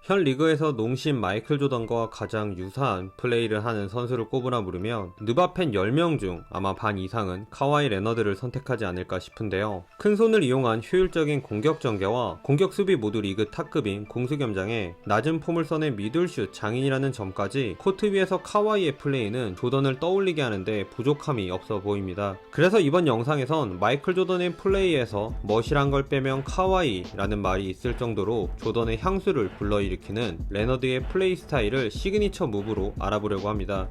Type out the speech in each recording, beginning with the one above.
현 리그에서 농심 마이클 조던과 가장 유사한 플레이를 하는 선수를 꼽으라 물으면 누바팬 10명 중 아마 반 이상은 카와이 레너드를 선택하지 않을까 싶은데요. 큰 손을 이용한 효율적인 공격 전개와 공격 수비 모두 리그 탑급인 공수겸장에 낮은 폼을 써낸 미들슛 장인이라는 점까지 코트 위에서 카와이의 플레이는 조던을 떠올리게 하는데 부족함이 없어 보입니다. 그래서 이번 영상에선 마이클 조던의 플레이에서 멋이란 걸 빼면 카와이라는 말이 있을 정도로 조던의 향수를 불러일으키는 레너드의 플레이 스타일을 시그니처 무브로 알아보려고 합니다.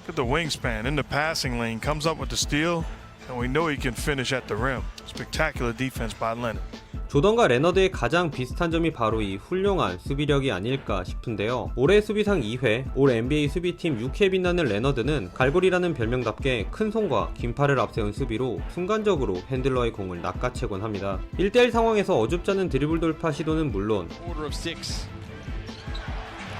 Look at the wingspan in the passing lane, comes up with the steal, and we know he can finish at the rim. Spectacular defense by Leonard. 조던과 레너드의 가장 비슷한 점이 바로 이 훌륭한 수비력이 아닐까 싶은데요. 올해 수비상 2회, 올 NBA 수비팀 6회에 빛나는 레너드는 갈고리라는 별명답게 큰 손과 긴 팔을 앞세운 수비로 순간적으로 핸들러의 공을 낚아채곤 합니다. 1대1 상황에서 어줍지 않은 드리블 돌파 시도는 물론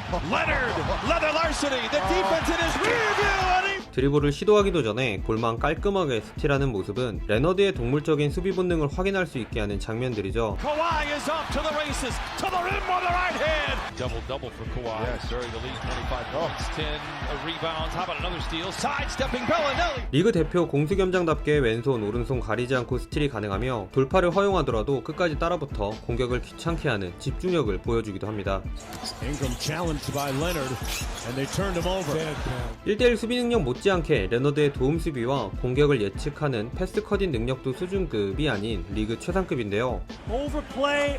Leonard Larceny, the defense in his rear view. 드리블을 시도하기도 전에 골망 깔끔하게 스틸하는 모습은 레너드의 동물적인 수비 본능을 확인할 수 있게 하는 장면들이죠. Kawhi is off to the races, to the rim with the right hand. Double for Kawhi. Yes, during the lead 25 points, 10 rebounds. How about another steal? Sidestepping Bellinelli. 리그 대표 공수겸장답게 왼손 오른손 가리지 않고 스틸이 가능하며 돌파를 허용하더라도 끝까지 따라붙어 공격을 귀찮게 하는 집중력을 보여주기도 합니다. Ingram challenged by Leonard, and they turned him over. 1대1 수비 능력 못지않게 레너드의 도움 수비와 공격을 예측하는 패스 커딩 능력도 수준급이 아닌 리그 최상급인데요. Overplay.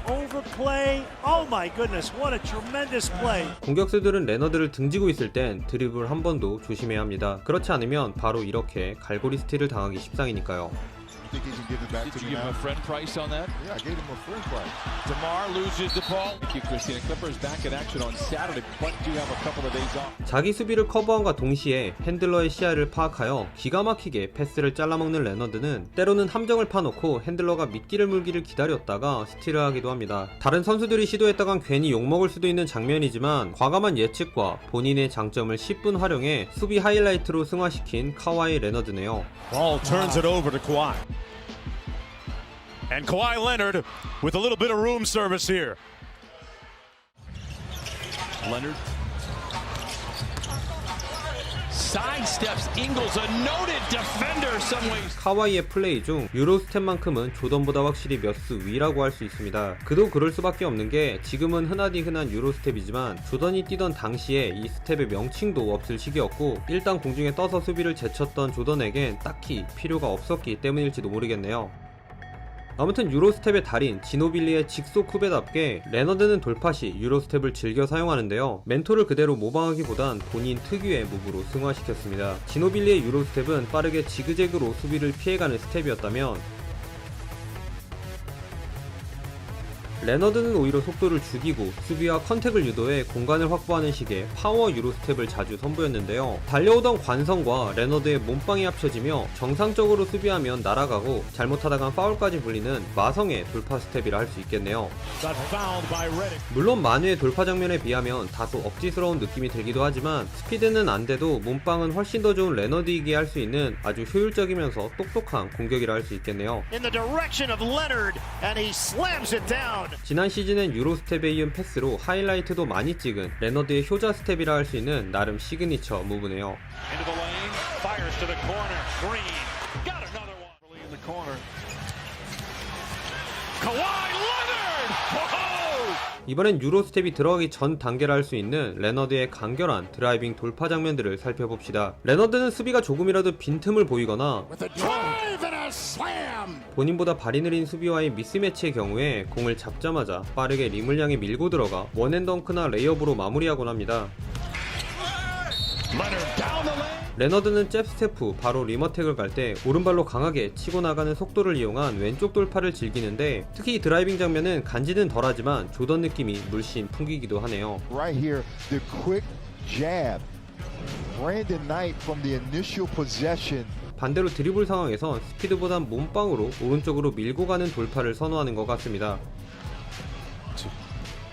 Oh my goodness, what a tremendous play. 공격수들은 레너드를 등지고 있을 땐 드리블 한 번도 조심해야 합니다. 그렇지 않으면 바로 이렇게 갈고리 스틸을 당하기 십상이니까요. Think he can give it back Did to you me give him now? a friend price on that? Yeah, I gave him a friend price. DeMar loses the ball. Thank you, Christina. Clippers back in action on Saturday, but do have a couple of days off. 자기 수비를 커버함과 동시에 핸들러의 시야를 파악하여 기가 막히게 패스를 잘라먹는 레너드는 때로는 함정을 파놓고 핸들러가 미끼를 물기를 기다렸다가 스틸을 하기도 합니다. 다른 선수들이 시도했다간 괜히 욕먹을 수도 있는 장면이지만 과감한 예측과 본인의 장점을 10분 활용해 수비 하이라이트로 승화시킨 카와이 레너드네요. Ball turns it over to Kawhi. And Kawhi Leonard with a little bit of room service here. Leonard sidesteps Ingles, a noted defender some ways. 카와이의 플레이 중 유로스텝만큼은 조던보다 확실히 몇 수 위라고 할 수 있습니다. 그도 그럴 수밖에 없는 게 지금은 흔하디 흔한 유로스텝이지만 조던이 뛰던 당시에 이 스텝의 명칭도 없을 시기였고 일단 공중에 떠서 수비를 제쳤던 조던에겐 딱히 필요가 없었기 때문일지도 모르겠네요. 아무튼 유로스텝의 달인 지노빌리의 직속 후배답게 레너드는 돌파 시 유로스텝을 즐겨 사용하는데요. 멘토를 그대로 모방하기보단 본인 특유의 무브로 승화시켰습니다. 지노빌리의 유로스텝은 빠르게 지그재그로 수비를 피해가는 스텝이었다면 레너드는 오히려 속도를 죽이고 수비와 컨택을 유도해 공간을 확보하는 식의 파워 유로스텝을 자주 선보였는데요. 달려오던 관성과 레너드의 몸빵이 합쳐지며 정상적으로 수비하면 날아가고 잘못하다간 파울까지 불리는 마성의 돌파 스텝이라 할 수 있겠네요. Got fouled by Redick. 물론 만회의 돌파 장면에 비하면 다소 억지스러운 느낌이 들기도 하지만 스피드는 안 돼도 몸빵은 훨씬 더 좋은 레너드이기에 할 수 있는 아주 효율적이면서 똑똑한 공격이라 할 수 있겠네요. In the direction of Leonard, and he slams it down. 지난 시즌엔 유로스텝에 이은 패스로 하이라이트도 많이 찍은 레너드의 효자 스텝이라 할 수 있는 나름 시그니처 무브네요. Into the lane, fires to the corner. Green got another one. Early in the corner. Kawhi Leonard. Whoa! 이번엔 유로스텝이 들어가기 전 단계라 할 수 있는 레너드의 간결한 드라이빙 돌파 장면들을 살펴봅시다. 레너드는 수비가 조금이라도 빈틈을 보이거나 With a drive and a slam. 본인보다 발이 느린 수비와의 미스매치의 경우에 공을 잡자마자 빠르게 림을 향해 밀고 들어가 원앤덩크나 레이업으로 마무리하곤 합니다. Leonard down the lane. 레너드는 잽스텝 후 바로 림어택을 갈 때 오른발로 강하게 치고 나가는 속도를 이용한 왼쪽 돌파를 즐기는데 특히 이 드라이빙 장면은 간지는 덜하지만 조던 느낌이 물씬 풍기기도 하네요. Right here, the quick jab. Brandon Knight from the initial possession. 반대로 드리블 상황에선 스피드보단 몸빵으로 오른쪽으로 밀고 가는 돌파를 선호하는 것 같습니다.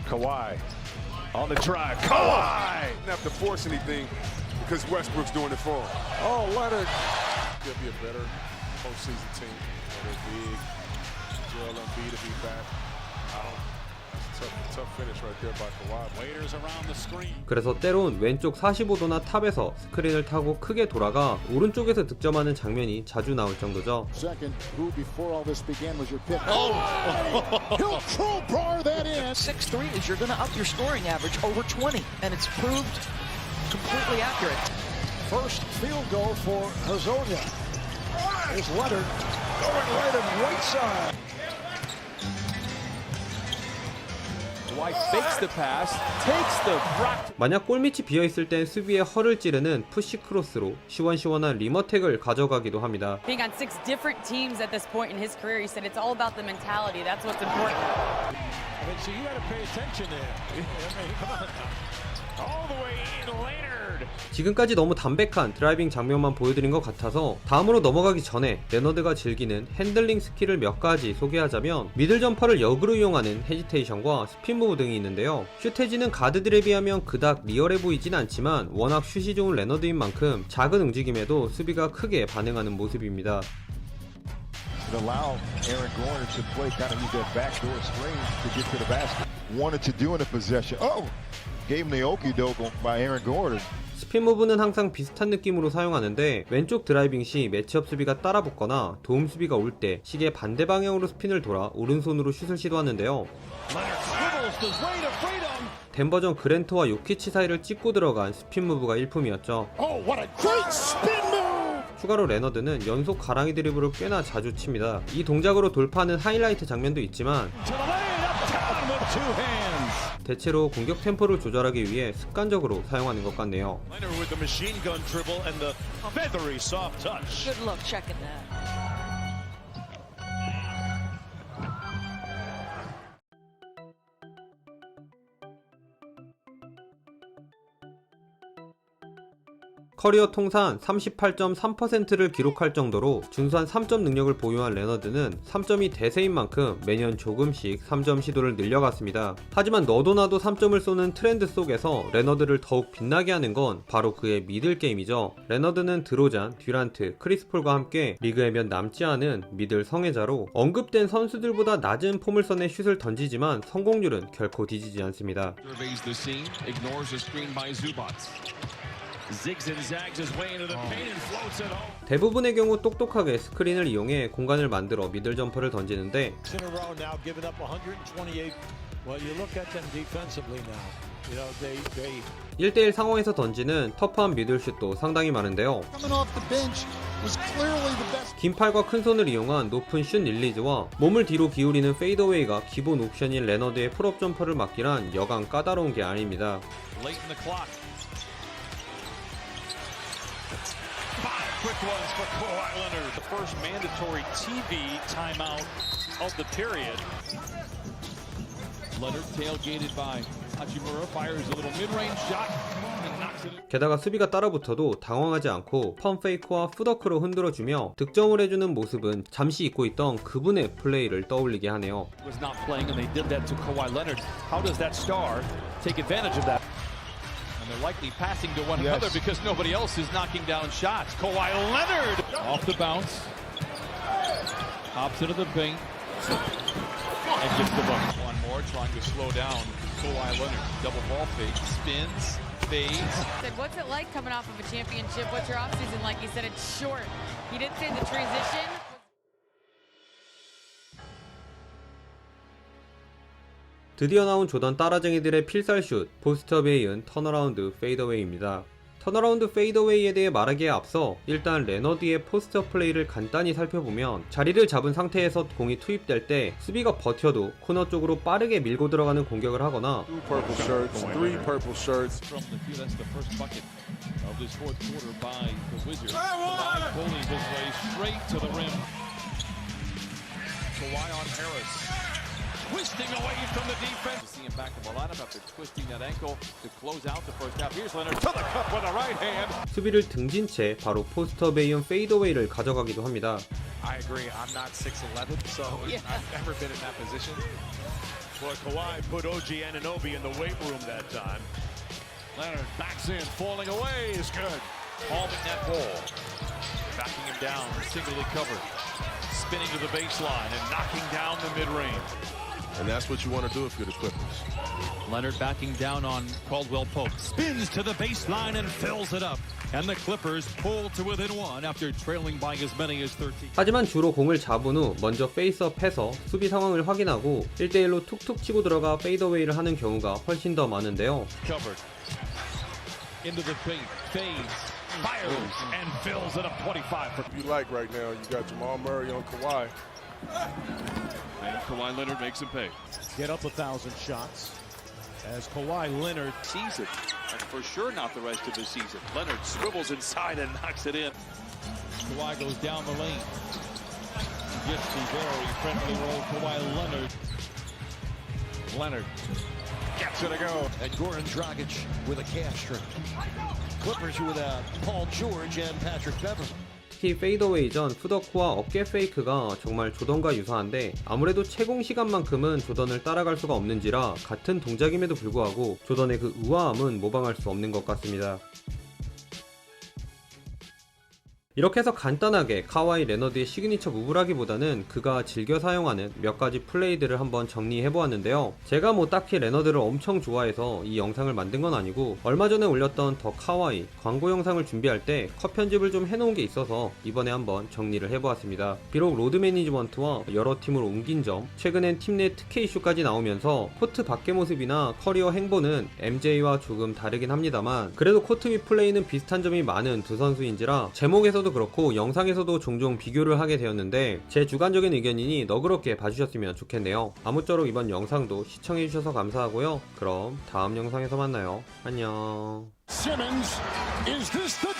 Kawhi on the drive. Kawhi! Didn't have to force anything because Westbrook's doing it for him. Oh, Leonard. He'll be a better postseason team. They're big. Joel Embiid to be back. That's Tough finish right there by Kawhi. Waiters around the screen. 그래서 때론 왼쪽 45도나 탑에서 스크린을 타고 크게 돌아가 오른쪽에서 득점하는 장면이 자주 나올 정도죠. Second, who before all this began was your pick. He'll crowbar that in. 6 threes, you're going to up your scoring average over 20, and it's proved completely accurate. First field goal for Hazonia. There's Leonard going right and right side. White fakes the pass, takes the block. 만약 골밑이 비어있을 땐 수비에 허를 찌르는 푸시 크로스로 시원시원한 리머텍을 가져가기도 합니다. Being on 6 different teams at this point in his career, he said it's all about the mentality. That's what's important. I mean, so you got to pay attention there. I mean, come on now. All the way in, Leonard. 지금까지 너무 담백한 드라이빙 장면만 보여드린 것 같아서 다음으로 넘어가기 전에 레너드가 즐기는 핸들링 스킬을 몇 가지 소개하자면 미들 점퍼를 역으로 이용하는 헤지테이션과 스핀 무브 등이 있는데요. 슈테지는 가드들에 비하면 그닥 리얼해 보이진 않지만 워낙 슛이 좋은 레너드인 만큼 작은 움직임에도 수비가 크게 반응하는 모습입니다. Allow Aaron Gordon to play, kind of use that backdoor screen to get to the basket. Wanted to do in a possession. Oh, gave him the okie doke by Aaron Gordon. 스핀 무브는 항상 비슷한 느낌으로 사용하는데 왼쪽 드라이빙 시 매치업 수비가 따라붙거나 도움 수비가 올 때 시계 반대 방향으로 스핀을 돌아 오른손으로 슛을 시도하는데요. 덴버전 그랜트와 요키치 사이를 찍고 들어간 스핀 무브가 일품이었죠. Oh, what a great spin move! 추가로 레너드는 연속 가랑이 드리블을 꽤나 자주 칩니다. 이 동작으로 돌파하는 하이라이트 장면도 있지만 대체로 공격 템포를 조절하기 위해 습관적으로 사용하는 것 같네요. Leonard with the machine gun dribble and the feathery soft touch. Good luck checking that. 커리어 통산 38.3%를 기록할 정도로 준수한 3점 능력을 보유한 레너드는 3점이 대세인 만큼 매년 조금씩 3점 시도를 늘려갔습니다. 하지만 너도 나도 3점을 쏘는 트렌드 속에서 레너드를 더욱 빛나게 하는 건 바로 그의 미들 게임이죠. 레너드는 드로잔, 듀란트, 크리스 폴과 함께 리그에 몇 남지 않은 미들 성애자로 언급된 선수들보다 낮은 포물선에 슛을 던지지만 성공률은 결코 뒤지지 않습니다. Surveys the scene, ignores the screen by Zubac. Zigs and zags his way into the paint and floats it home. 대부분의 경우 똑똑하게 스크린을 이용해 공간을 만들어 미들 점퍼를 던지는데 In a row now, giving up 128. Well, you look at them defensively now. You know, they 1대1 상황에서 던지는 터프한 미들슛도 상당히 많은데요. Coming off the bench was clearly the best. 긴 팔과 큰 손을 이용한 높은 슛 릴리즈와 몸을 뒤로 기울이는 페이더웨이가 기본 옵션인 레너드의 풀업 점퍼를 막기란 여간 까다로운 게 아닙니다. Late in the clock. 5 quick ones for Kawhi Leonard. The first mandatory TV timeout of the period. Leonard tailgated by Hachimura, fires a little mid-range shot and knocks it in. 게다가 수비가 따라붙어도 당황하지 않고 펌페이크와 푸더크로 흔들어주며 득점을 해주는 모습은 잠시 잊고 있던 그분의 플레이를 떠올리게 하네요. Was not playing and they did that to Kawhi Leonard. How does that star take advantage of that? And they're likely passing to one another because nobody else is knocking down shots. Kawhi Leonard off the bounce. Hops into the paint. And gets the bucket. One more trying to slow down Kawhi Leonard. Double ball fake. Spins. Fades. Said, what's it like coming off of a championship? What's your offseason like? He said it's short. He didn't say the transition. 드디어 나온 조던 따라쟁이들의 필살슛, 포스트업에 이은 턴어라운드 페이더웨이입니다. 턴어라운드 페이더웨이에 대해 말하기에 앞서 일단 레너드의 포스트업 플레이를 간단히 살펴보면 자리를 잡은 상태에서 공이 투입될 때 수비가 버텨도 코너 쪽으로 빠르게 밀고 들어가는 공격을 하거나 2 purple shirts, 3 purple shirts. From the field, that's the first bucket of this fourth quarter by the Wizards. Kawhi pulling his way straight to the rim. Kawhi on Harris. Twisting away from the defense. See him back in the lineup after twisting that ankle to close out the first half. Here's Leonard to the cup with a right hand. 수비를 등진 채 바로 포스트업에 이은 페이더웨이를 가져가기도 합니다. I agree. I'm not 6'11", so I've never been in that position. Boy, Kawhi put OG Anunoby in the weight room that time. Leonard backs in, falling away is good. Palming that ball. Backing him down, singularly covered. Spinning to the baseline and knocking down the mid-range. And that's what you want to do if you're the Clippers. Leonard backing down on Caldwell Pope. Spins to the baseline and fills it up. And the Clippers pull to within one after trailing by as many as 13. 하지만 주로 공을 잡은 후 먼저 페이스업해서 수비 상황을 확인하고 1대1로 툭툭 치고 들어가 페이더웨이를 하는 경우가 훨씬 더 많은데요. Covered. Into the paint. Fades. Fires. And fills it up 25. You like right now, you got Jamal Murray on Kawhi. And Kawhi Leonard makes him pay. Get up 1,000 shots as Kawhi Leonard Season. And for sure not the rest of the season. Leonard swivels inside and knocks it in. Kawhi goes down the lane. Gets the very friendly roll. Kawhi Leonard. Leonard gets it to go. And Goran Dragic with a calf strain. Clippers with Paul George and Patrick Beverley. 특히 페이더웨이 전 푸더크와 어깨 페이크가 정말 조던과 유사한데 아무래도 채공 시간만큼은 조던을 따라갈 수가 없는지라 같은 동작임에도 불구하고 조던의 그 우아함은 모방할 수 없는 것 같습니다. 이렇게 해서 간단하게 카와이 레너드의 시그니처 무브라기보다는 그가 즐겨 사용하는 몇 가지 플레이들을 한번 정리해보았는데요. 제가 뭐 딱히 레너드를 엄청 좋아해서 이 영상을 만든 건 아니고 얼마 전에 올렸던 더 카와이 광고 영상을 준비할 때 컷 편집을 좀 해놓은 게 있어서 이번에 한번 정리를 해보았습니다. 비록 로드 매니지먼트와 여러 팀으로 옮긴 점, 최근엔 팀 내 특혜 이슈까지 나오면서 코트 밖의 모습이나 커리어 행보는 MJ와 조금 다르긴 합니다만 그래도 코트 위 플레이는 비슷한 점이 많은 두 선수인지라 제목에서 그렇고 영상에서도 종종 비교를 하게 되었는데 제 주관적인 의견이니 너그럽게 봐주셨으면 좋겠네요. 아무쪼록 이번 영상도 시청해주셔서 감사하고요. 그럼 다음 영상에서 만나요. 안녕. Simmons, is this the